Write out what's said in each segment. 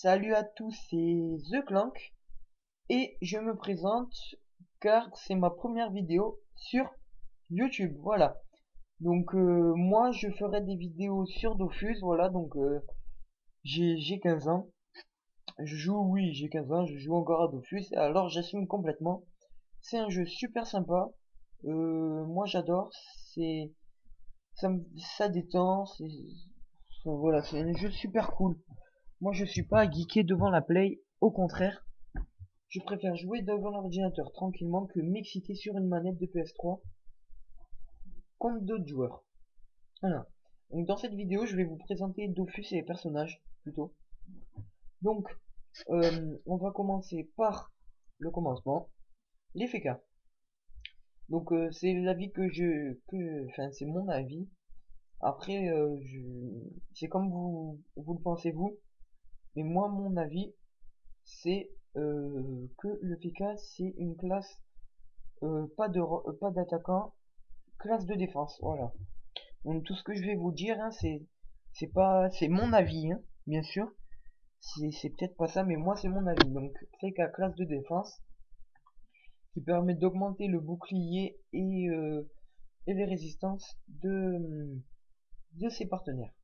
Salut à tous, c'est The Clank et je me présente car c'est ma première vidéo sur YouTube, voilà. Donc moi je ferai des vidéos sur Dofus, voilà, donc j'ai 15 ans. J'ai 15 ans, je joue encore à Dofus, alors j'assume complètement. C'est un jeu super sympa, moi j'adore, c'est ça détend, voilà, c'est un jeu super cool. Moi je suis pas geeké devant la play, au contraire. Je préfère jouer devant l'ordinateur tranquillement que m'exciter sur une manette de PS3 contre d'autres joueurs. Voilà. Donc dans cette vidéo, je vais vous présenter Dofus et les personnages, plutôt. Donc, on va commencer par le commencement, les FK. Donc c'est l'avis enfin c'est mon avis. Après, c'est comme vous le pensez vous, mais moi mon avis, c'est que le FK c'est une classe pas d'attaquant, classe de défense, voilà. Donc tout ce que je vais vous dire, hein, c'est mon avis, hein, bien sûr. C'est peut-être pas ça, mais moi c'est mon avis. Donc c'est qu'à classe de défense qui permet d'augmenter le bouclier et les résistances de ses partenaires.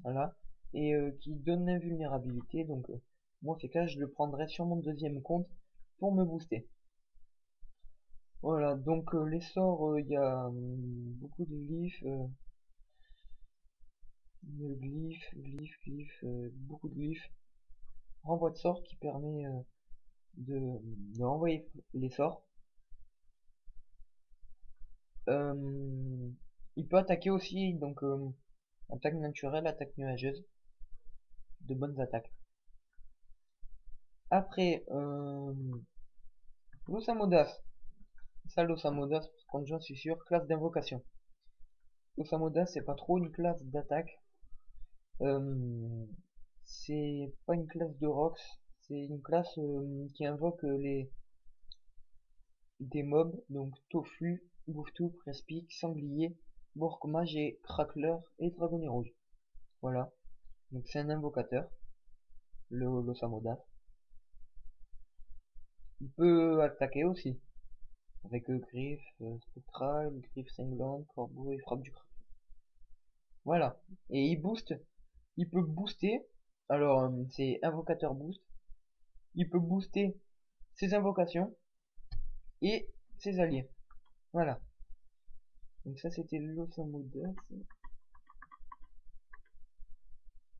Voilà. Et qui donne l'invulnérabilité. Donc moi c'est que je le prendrai sur mon deuxième compte pour me booster. Voilà, donc les sorts, il y a beaucoup de glyphes. Beaucoup de glyphes. Renvoi de sort qui permet de renvoyer les sorts. Il peut attaquer aussi, donc attaque naturelle, attaque nuageuse. De bonnes attaques. Après, Losamodas. Ça, Losamodas, par contre, j'en suis sûr, classe d'invocation. Losamodas, c'est pas trop une classe d'attaque. C'est pas une classe de Rox, c'est une classe qui invoque des mobs, donc Tofu, Bouftou, Prespic, Sanglier, Bourg-Mage et Crackler et Dragonnet Rouge. Voilà, donc c'est un invocateur, l'Osamodas. Il peut attaquer aussi, avec Griffe, Spectral, Griffe cinglante, Corbeau et Frappe du Crack. Voilà, et il peut booster, alors c'est invocateur boost, il peut booster ses invocations et ses alliés. Voilà. Donc ça c'était l'Osamodas.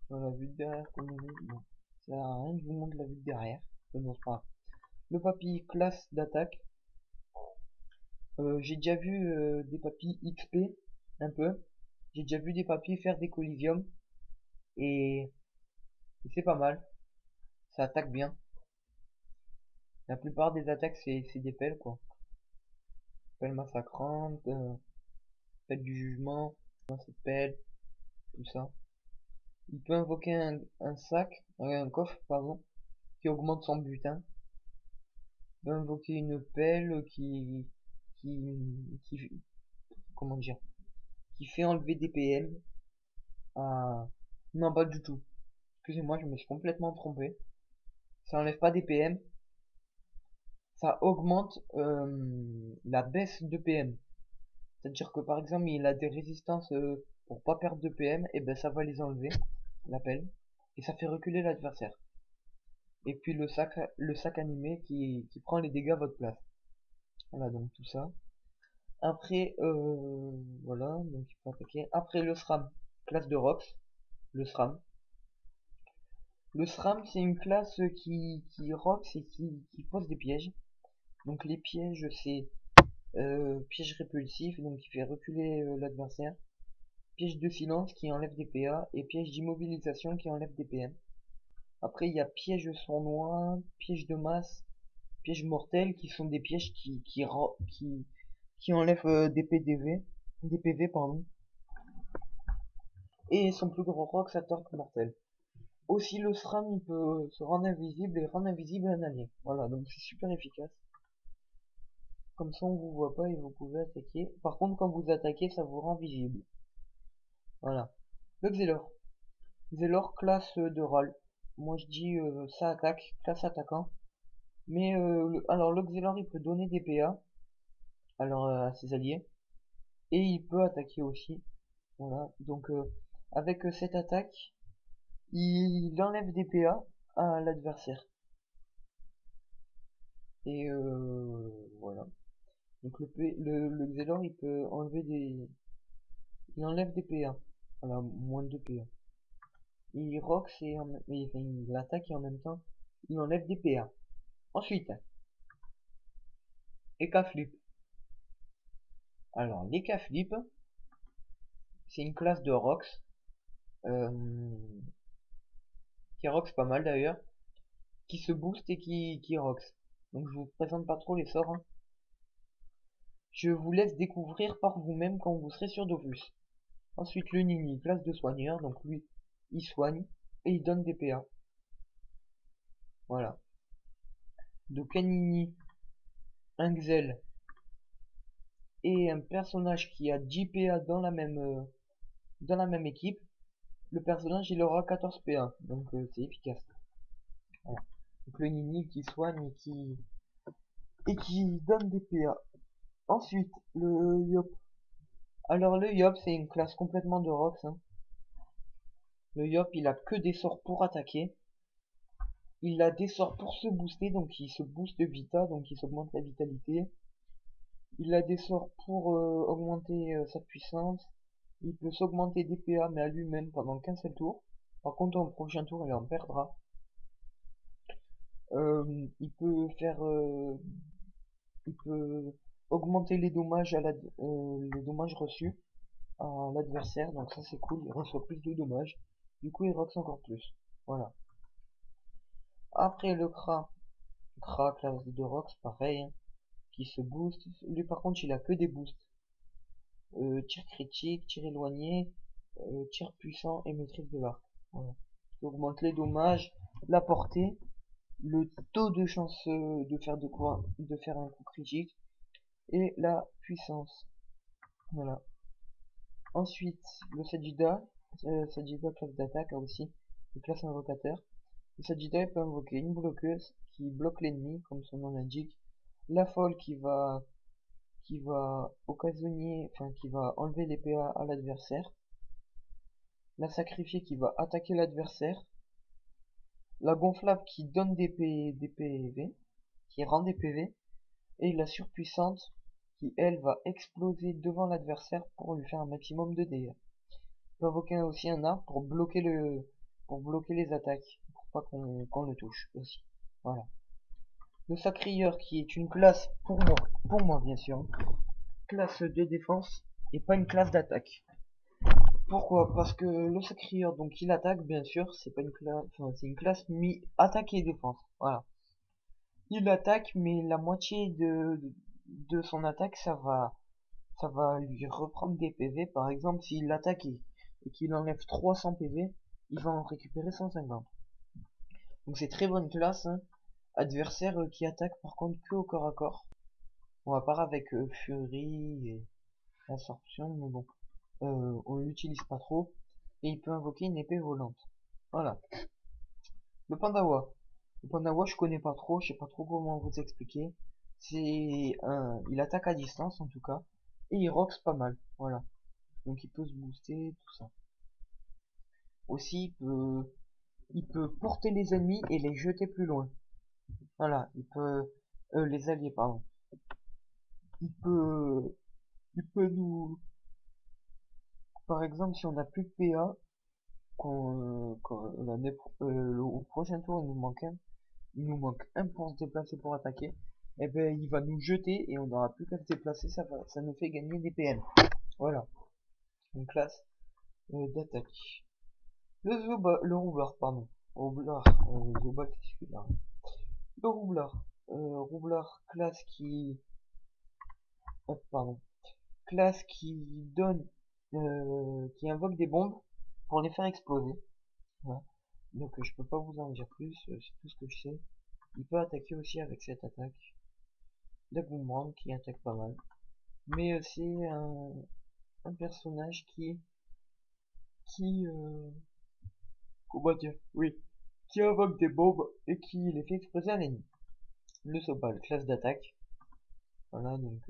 Dans la vue de derrière comme on dit. Bon, ça sert à rien, je vous montre la vue de derrière. Mais bon, c'est pas grave. Le papy classe d'attaque. J'ai déjà vu des papys XP, un peu. J'ai déjà vu des papys faire des colliviums. Et, et c'est pas mal. Ça attaque bien. La plupart des attaques c'est des pelles quoi. Pelle massacrante, pelle du jugement, c'est pelle, tout ça. Il peut invoquer un sac, un coffre pardon, qui augmente son butin. Il peut invoquer une pelle qui comment dire, qui fait enlever des PM à... Non, pas du tout. Excusez-moi, je me suis complètement trompé. Ça enlève pas des PM, ça augmente la baisse de PM. C'est-à-dire que par exemple, il a des résistances pour pas perdre de PM, et ben ça va les enlever, la pelle, et ça fait reculer l'adversaire. Et puis le sac animé qui prend les dégâts à votre place. Voilà, donc tout ça. Après, voilà, donc il peut attaquer. Après le SRAM, classe de Rox, le SRAM. Le SRAM, c'est une classe qui rox et qui pose des pièges. Donc les pièges, c'est piège répulsif, donc qui fait reculer l'adversaire. Piège de silence qui enlève des PA. Et piège d'immobilisation qui enlève des PM. Après, il y a piège sournois, piège de masse, piège mortel qui sont des pièges qui enlèvent des PDV. Des PV, pardon. Et son plus gros rox à torque mortel. Aussi le SRAM il peut se rendre invisible et rendre invisible un allié. Voilà, donc c'est super efficace. Comme ça on vous voit pas et vous pouvez attaquer. Par contre quand vous attaquez ça vous rend visible. Voilà. Le Xelor. Xelor classe de rôle. moi je dis ça attaque, classe attaquant. Mais alors l'Auxiliary il peut donner des PA alors à ses alliés et il peut attaquer aussi. Voilà, donc avec cette attaque, il enlève des PA à l'adversaire. Et voilà. Donc le Xelor il peut enlever des. Il enlève des PA. Voilà, moins de PA. Il rox et enfin, il attaque et en même temps il enlève des PA. Ensuite, Eka Flip. Alors, l'Eka Flip, c'est une classe de rox. Euh, qui rox pas mal d'ailleurs. Qui se booste et qui rox. Donc je vous présente pas trop les sorts, hein. Je vous laisse découvrir par vous-même quand vous serez sur Dofus. Ensuite, le Nini, classe de soigneur. Donc lui, il soigne et il donne des PA. Voilà. Donc un Nini, un Xel et un personnage qui a 10 PA dans la même équipe, le personnage il aura 14 PA. Donc c'est efficace. Voilà. Donc le Nini qui soigne et qui donne des PA. Ensuite, le Yop. Alors le Yop c'est une classe complètement de Rox, hein. Le Yop il a que des sorts pour attaquer. Il a des sorts pour se booster, donc il se booste de vita, donc il s'augmente la vitalité. Il a des sorts pour augmenter sa puissance. Il peut s'augmenter des PA mais à lui-même pendant qu'un seul tour. Par contre au prochain tour il en perdra. Il peut faire il peut augmenter les dommages les dommages reçus à l'adversaire, donc ça c'est cool, il reçoit plus de dommages, du coup il rox encore plus. Voilà. Après le Kra classe de rox, pareil, hein, qui se booste. Lui par contre il a que des boosts. Tir critique, tir éloigné, tir puissant et maîtrise de l'arc. Voilà. Il augmente les dommages, la portée, le taux de chance de faire un coup critique et la puissance. Voilà. Ensuite, le Sajida, Sajida classe d'attaque a aussi une classe invocateur. Le Sajida peut invoquer une bloqueuse qui bloque l'ennemi, comme son nom l'indique. La folle qui va occasionner, enfin qui va enlever les PA à l'adversaire. La sacrifiée qui va attaquer l'adversaire. La gonflable qui donne des PV, qui rend des PV. Et la surpuissante qui elle va exploser devant l'adversaire pour lui faire un maximum de dégâts. Peut invoquer aussi un arbre pour bloquer les attaques, pour pas qu'on le touche aussi. Voilà. Le sacrieur qui est une classe pour moi bien sûr, classe de défense et pas une classe d'attaque. Pourquoi? Parce que le sacrieur donc il attaque bien sûr, c'est pas une classe, enfin c'est une classe mi attaque et défense. Voilà. Il attaque mais la moitié de son attaque ça va lui reprendre des PV. Par exemple, s'il attaque et qu'il enlève 300 PV, il va en récupérer 150. Donc c'est très bonne classe, hein. Adversaire qui attaque par contre que au corps à corps. Bon, à part avec Fury et Absorption, mais bon, on l'utilise pas trop. Et il peut invoquer une épée volante. Voilà. Le Pandawa. Le Pandawa, je connais pas trop, je sais pas trop comment vous expliquer. Il attaque à distance en tout cas. Et il rox pas mal. Voilà. Donc il peut se booster, tout ça. Aussi, il peut porter les ennemis et les jeter plus loin. Voilà, il peut... les alliés, pardon. Il peut... Il peut nous... Par exemple, si on a plus de PA, au prochain tour il nous manque un pour se déplacer pour attaquer, et ben il va nous jeter et on n'aura plus qu'à se déplacer, ça nous fait gagner des PM. Voilà, une classe d'attaque. Le roublard, pardon. Roublard, Zoba, c'est celui-là. Le roublard. Roublard, classe qui... pardon. Classe qui donne... qui invoque des bombes pour les faire exploser. Voilà. Donc je peux pas vous en dire plus, c'est tout ce que je sais. Il peut attaquer aussi avec cette attaque. La boomerang qui attaque pas mal. Mais c'est un personnage qui comment dire, oui. qui invoque des bombes et qui les fait exploser à l'ennemi. Le Sobal, classe d'attaque. Voilà, donc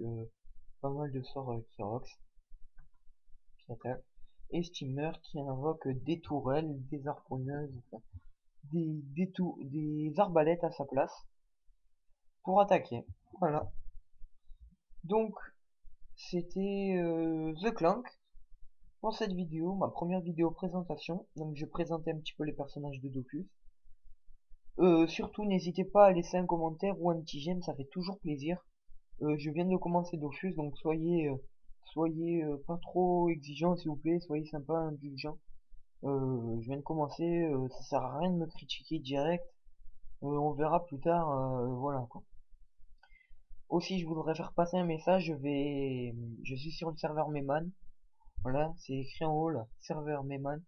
pas mal de sorts qui rox, qui attaquent. Et Steamer qui invoque des tourelles, des harponneuses, enfin, des arbalètes à sa place pour attaquer. Voilà. Donc c'était The Clank pour cette vidéo, ma première vidéo présentation. Donc je présentais un petit peu les personnages de Dofus. Surtout n'hésitez pas à laisser un commentaire ou un petit j'aime, ça fait toujours plaisir. Je viens de commencer Dofus, donc soyez pas trop exigeants s'il vous plaît, soyez sympa, indulgents. Je viens de commencer, ça sert à rien de me critiquer direct. On verra plus tard, voilà quoi. Aussi, je voudrais faire passer un message, je suis sur le serveur Meman. Voilà, c'est écrit en haut là, serveur Meman.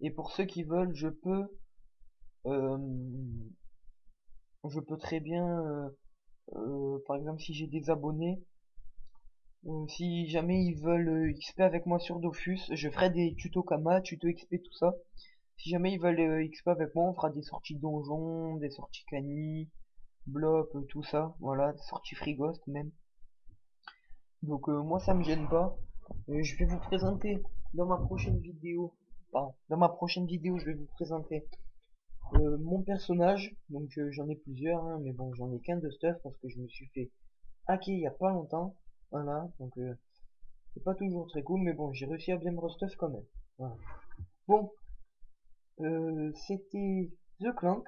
Et pour ceux qui veulent, euh, je peux très bien, par exemple, si j'ai des abonnés, si jamais ils veulent XP avec moi sur Dofus, je ferai des tutos Kama, tutos XP, tout ça. Si jamais ils veulent XP avec moi, on fera des sorties donjons, des sorties Cani, Blop, tout ça. Voilà, des sorties Free Ghost même. Donc moi ça me gêne pas. Je vais vous présenter dans ma prochaine vidéo. Pardon, dans ma prochaine vidéo, je vais vous présenter mon personnage. Donc j'en ai plusieurs, hein, mais bon, j'en ai qu'un de stuff parce que je me suis fait hacker il y a pas longtemps. Voilà, donc c'est pas toujours très cool, mais bon, j'ai réussi à bien me restuff quand même. Voilà. Bon, c'était The Clank.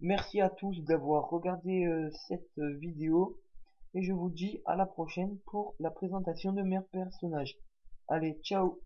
Merci à tous d'avoir regardé cette vidéo. Et je vous dis à la prochaine pour la présentation de mes personnages. Allez, ciao!